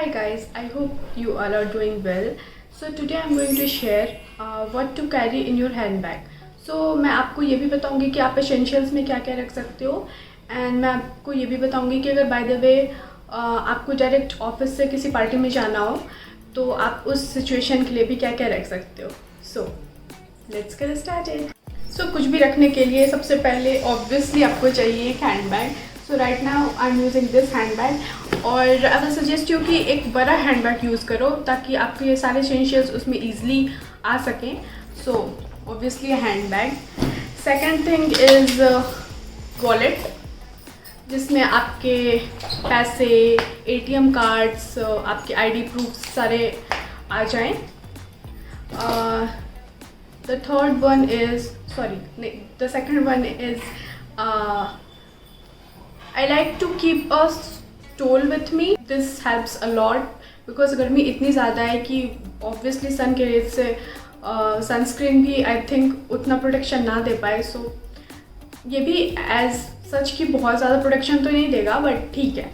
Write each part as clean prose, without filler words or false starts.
Hi guys, I hope you all are doing well. So today I'm going to share what to carry in your handbag. So मैं आपको ये भी बताऊंगी कि आप essentials में क्या क्या रख सकते हो एंड मैं आपको ये भी बताऊंगी कि अगर बाय द वे आपको डायरेक्ट ऑफिस से किसी पार्टी में जाना हो तो आप उस सिचुएशन के लिए भी क्या क्या रख सकते हो. So let's get started. So कुछ भी रखने के लिए सबसे पहले ऑब्वियसली आपको चाहिए एक handbag. So right now I am using this handbag और आई विल सजेस्ट यू कि एक बड़ा हैंडबैग यूज़ करो ताकि आपके ये सारे एसेंशियल्स उसमें ईजिली आ सकें. So obviously handbag. Second thing is wallet जिसमें आपके पैसे, ATM कार्ड्स, आपके ID प्रूफ सारे आ जाएं. The third one is the second one is I like to keep a stole with me. This helps a lot because गर्मी इतनी ज़्यादा है कि obviously सन के रेज से सनस्क्रीन भी आई थिंक उतना प्रोटेक्शन ना दे पाए. सो ये भी एज सच की बहुत ज़्यादा प्रोटेक्शन तो नहीं देगा बट ठीक है.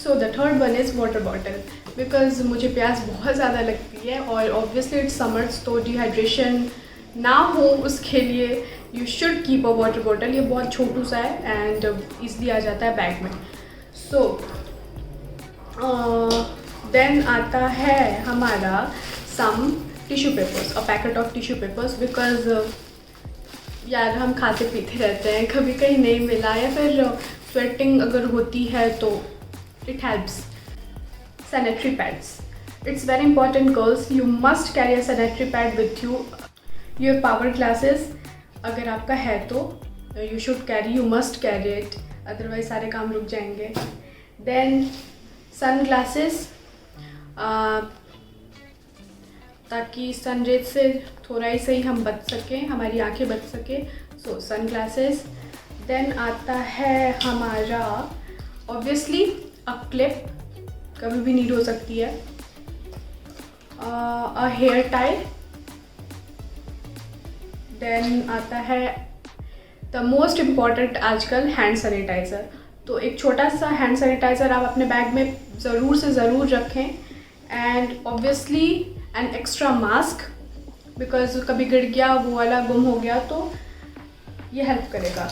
So the third one is water bottle because मुझे प्यास बहुत ज़्यादा लगती है और ऑब्वियसली इट्स समर्स तो डिहाइड्रेशन ना हो उसके लिए you should keep a water bottle. ये बहुत छोटू सा है एंड ईजली आ जाता है बैग में. सो देन आता है हमारा some tissue papers, a packet of tissue papers because यार हम खाते पीते रहते हैं, कभी कहीं नहीं मिला या फिर स्वेटिंग अगर होती है तो it helps. Sanitary pads, it's very important girls, you must carry a sanitary pad with you. Your power glasses अगर आपका है तो you should carry, you must carry it, otherwise सारे काम रुक जाएंगे. देन सन ग्लासेस ताकि सन रेज से थोड़ा ही सही हम बच सकें, हमारी आंखें बच सकें. सो सन ग्लासेस. देन आता है हमारा ऑब्वियसली अ क्लिप, कभी भी नीड हो सकती है. A hair tie. देन आता है द मोस्ट इम्पॉर्टेंट आजकल हैंड सैनिटाइज़र. तो एक छोटा सा हैंड सैनिटाइज़र आप अपने बैग में ज़रूर से ज़रूर रखें and obviously an extra mask because कभी गिर गया, वो वाला गुम हो गया तो ये हेल्प करेगा.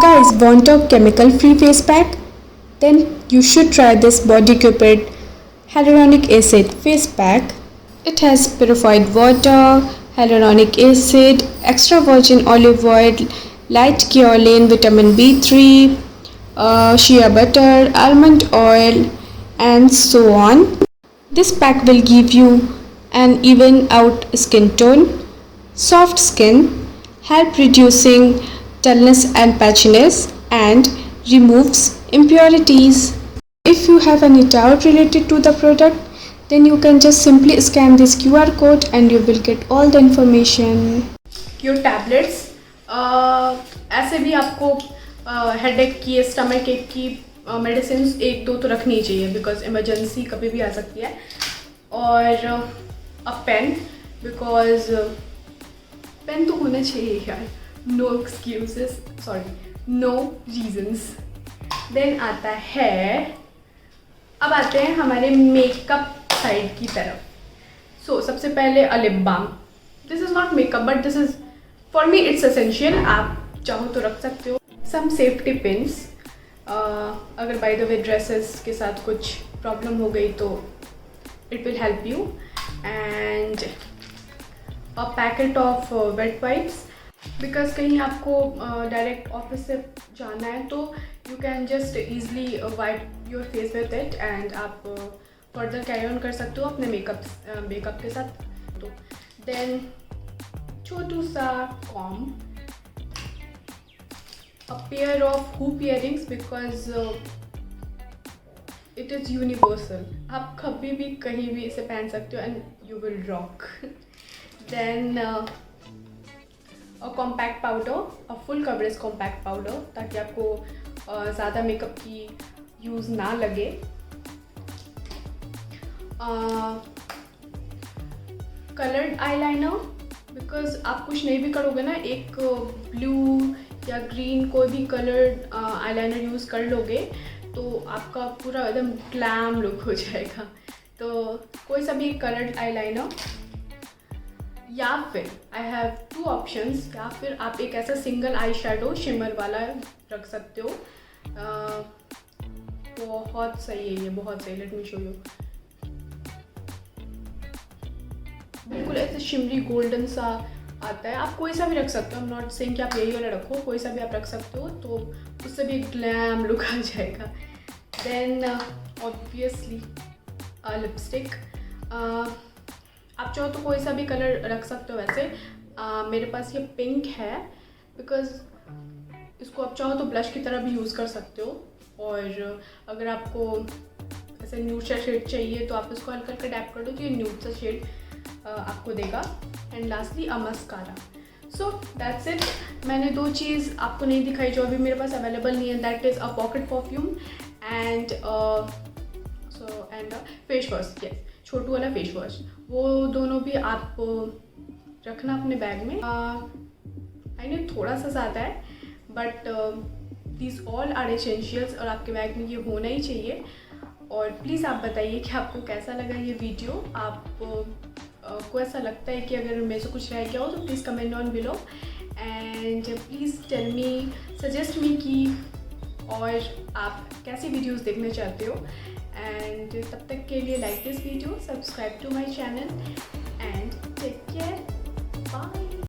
Guys, want a chemical free face pack? Then you should try this Body Cupid Hyaluronic Acid Face Pack. It has purified water, hyaluronic acid, extra virgin olive oil, light kaolin, vitamin B3, shea butter, almond oil, and so on. This pack will give you an even out skin tone, soft skin, help reducing dullness and patchiness, and removes impurities. If you have any doubt related to the product, then you can just simply scan this QR code and you will get all the information. Your tablets, ऐसे भी आपको headache की, stomach एक की medicine एक दो तो रखनी ही चाहिए बिकॉज इमरजेंसी कभी भी आ सकती है. और अ पेन बिकॉज पेन तो होना चाहिए यार, no excuses, no reasons. Then आता है, अब आते हैं हमारे मेकअप साइड की तरफ. सो सबसे पहले a lip balm. This is not makeup but this is for me it's essential, आप चाहो तो रख सकते हो. सम सेफ्टी पिन्स, अगर बाय द वे ड्रेसेस के साथ कुछ प्रॉब्लम हो गई तो it will help you. And a packet of wet wipes because कहीं आपको डायरेक्ट ऑफिस से जाना है तो you can just easily wipe your face with it and आप फर्दर कैरी ऑन कर सकते हो अपने मेकअप के साथ. तो देन छोटू सा comb, a pair of hoop earrings because it is universal, आप कभी भी कहीं भी इसे पहन सकते हो and you will rock. Then a compact powder, a full coverage compact powder ताकि आपको ज़्यादा मेकअप की यूज़ ना लगे. कलर्ड आईलाइनर बिकॉज आप कुछ नहीं भी करोगे ना, एक ब्लू या ग्रीन कोई भी कलर्ड आईलाइनर यूज़ कर लोगे तो आपका पूरा एकदम ग्लैम लुक हो जाएगा. तो कोई सा भी कलर्ड आईलाइनर, या फिर आई हैव 2 ऑप्शंस, या फिर आप एक ऐसा सिंगल आई शेडो शिमर वाला रख सकते हो। बहुत सही है ये, बहुत सही। Let me show you. बिल्कुल ऐसे शिमरी गोल्डन सा आता है। आप कोई सा भी रख सकते हो, आई एम नॉट सेइंग कि आप यही वाला रखो, कोई सा भी आप रख सकते हो, तो उससे भी ग्लैम लुक आ जाएगा। देन ऑब्वियसली लिपस्टिक, आप चाहो तो कोई सा भी कलर रख सकते हो। वैसे मेरे पास ये पिंक है, बिकॉज इसको आप चाहो तो ब्लश की तरह भी यूज़ कर सकते हो, और अगर आपको ऐसे न्यूड सा शेड चाहिए तो आप इसको हल्का हल्का डैप कर दो तो ये न्यूड सा शेड आपको देगा। And lastly a mascara. So that's it. मैंने 2 चीज़ आपको नहीं दिखाई जो अभी मेरे पास अवेलेबल नहीं है, that is a pocket perfume and face wash. Yes, छोटू वाला फेस वॉश। वो दोनों भी आप रखना अपने बैग में। आई नो थोड़ा सा ज़्यादा है, but these all are essentials, और आपके बैग में ये होना ही चाहिए। और प्लीज़ आप बताइए कि आपको कैसा लगा ये वीडियो। को ऐसा लगता है कि अगर मेरे से कुछ रह गया हो तो please comment on below, and please tell me, suggest me कि और आप कैसी वीडियोस देखना चाहते हो। एंड तब तक के लिए like this video, subscribe to my channel, and take care, bye.